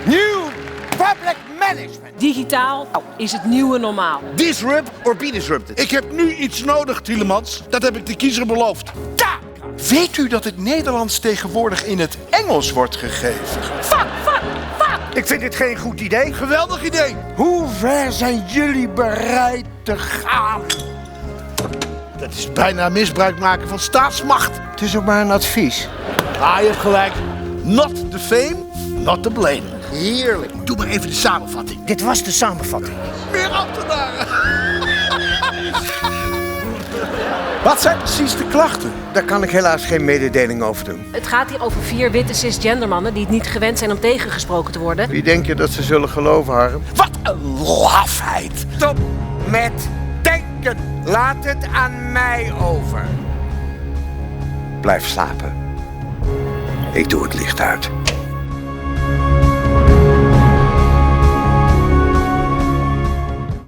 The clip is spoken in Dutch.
New public management. Digitaal is het nieuwe normaal. Disrupt or be disrupted. Ik heb nu iets nodig, Tielemans. Dat heb ik de kiezer beloofd. Weet u dat het Nederlands tegenwoordig in het Engels wordt gegeven? Fuck! Ik vind dit geen goed idee. Geweldig idee. Hoe ver zijn jullie bereid te gaan? Dat is bijna misbruik maken van staatsmacht. Het is ook maar een advies. Ah, je hebt gelijk. Not the fame, not the blame. Heerlijk. Doe maar even de samenvatting. Dit was de samenvatting. Meer ambtenaren. Wat zijn precies de klachten? Daar kan ik helaas geen mededeling over doen. Het gaat hier over 4 witte cisgender mannen die het niet gewend zijn om tegengesproken te worden. Wie denk je dat ze zullen geloven, Harm? Wat een lafheid! Stop met denken. Laat het aan mij over. Blijf slapen. Ik doe het licht uit.